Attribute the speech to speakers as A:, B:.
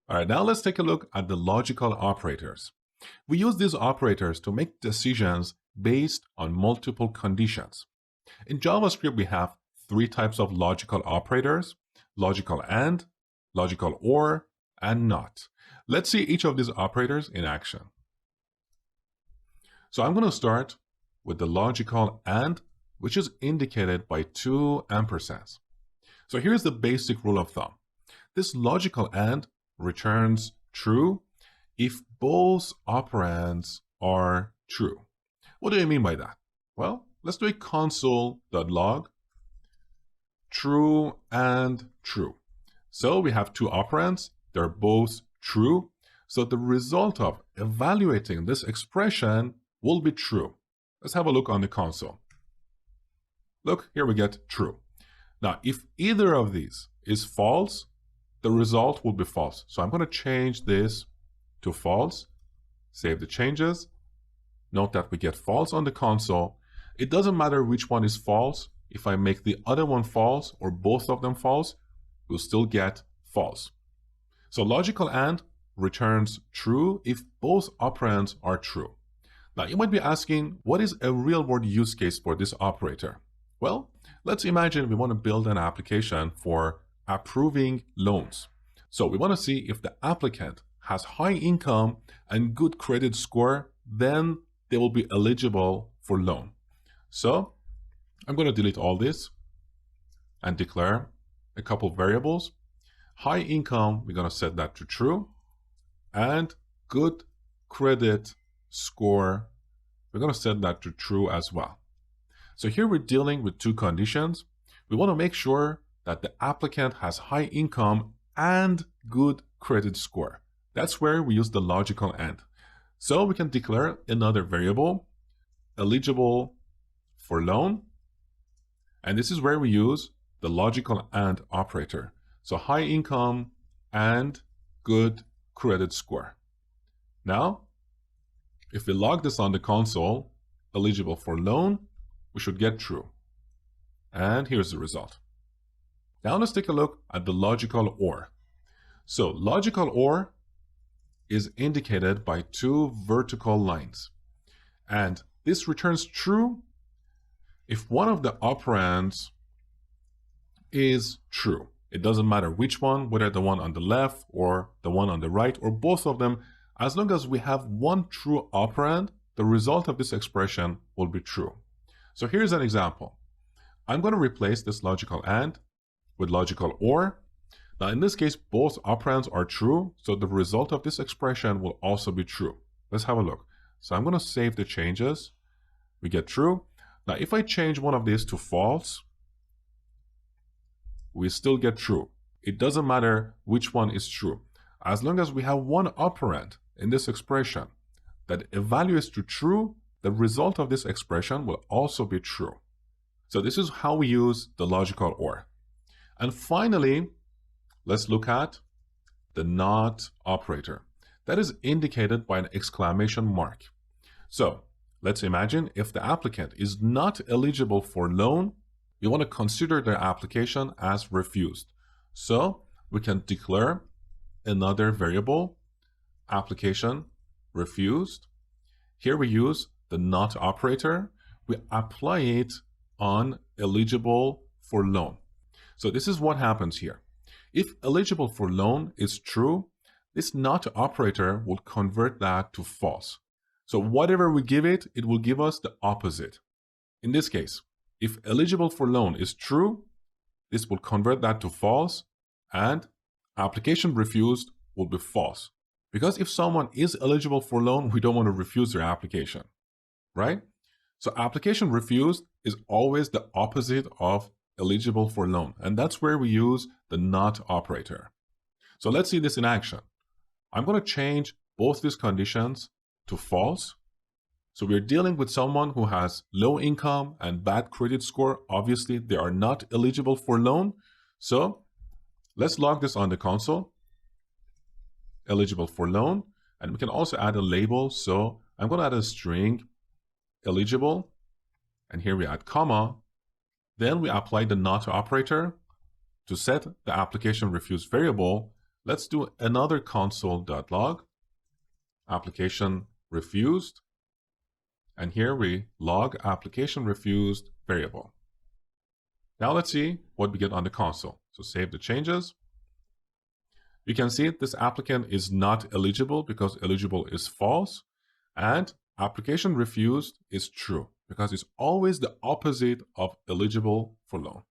A: All right, now let's take a look at the logical operators. We use these operators to make decisions based on multiple conditions. In JavaScript, we have three types of logical operators: logical AND, logical OR, and NOT. Let's see each of these operators in action. So I'm going to start with the logical AND, which is indicated by two ampersands. So here's the basic rule of thumb. This logical AND returns true if both operands are true. What do I mean by that? Well, let's do a console.log true and true. So we have two operands, they're both true. So the result of evaluating this expression will be true. Let's have a look on the console. Look, here we get true. Now, if either of these is false, the result will be false. So I'm going to change this to false, save the changes. Note that we get false on the console. It doesn't matter which one is false. If I make the other one false or both of them false, we'll still get false. So logical AND returns true if both operands are true. Now you might be asking, what is a real-world use case for this operator? Well, let's imagine we want to build an application for approving loans. So we want to see if the applicant has high income and good credit score, then they will be eligible for loan. So I'm going to delete all this and declare a couple variables. High income, we're going to set that to true, and good credit score, we're going to set that to true as well. So here we're dealing with two conditions. We want to make sure that the applicant has high income and good credit score. That's where we use the logical AND. So we can declare another variable, eligible for loan, and this is where we use the logical AND operator. So high income and good credit score. Now, if we log this on the console, eligible for loan, we should get true. And here's the result. Now let's take a look at the logical OR. So logical OR is indicated by two vertical lines. And this returns true if one of the operands is true. It doesn't matter which one, whether the one on the left or the one on the right or both of them. As long as we have one true operand, the result of this expression will be true. So here's an example. I'm going to replace this logical AND with logical OR. Now in this case, both operands are true, so the result of this expression will also be true. Let's have a look. So I'm going to save the changes. We get true. Now if I change one of these to false, we still get true. It doesn't matter which one is true. As long as we have one operand in this expression that evaluates to true, the result of this expression will also be true. So this is how we use the logical OR. And finally, let's look at the NOT operator. That is indicated by an exclamation mark. So let's imagine if the applicant is not eligible for loan, we want to consider their application as refused. So we can declare another variable, application refused. Here we use the NOT operator. We apply it on eligible for loan. So this is what happens here. If eligible for loan is true, this NOT operator will convert that to false. So whatever we give it, it will give us the opposite. In this case, if eligible for loan is true, this will convert that to false, and application refused will be false. Because if someone is eligible for loan, we don't want to refuse their application, right? So application refused is always the opposite of eligible for loan, and that's where we use the NOT operator. So let's see this in action. I'm going to change both these conditions to false. So we're dealing with someone who has low income and bad credit score. Obviously, they are not eligible for loan. So let's log this on the console. Eligible for loan. And we can also add a label. So I'm going to add a string, eligible. And here we add comma. Then we apply the NOT operator to set the application refused variable. Let's do another console.log, application refused, and here we log application refused variable. Now let's see what we get on the console. So save the changes. You can see this applicant is not eligible because eligible is false, and application refused is true because it's always the opposite of eligible for loan.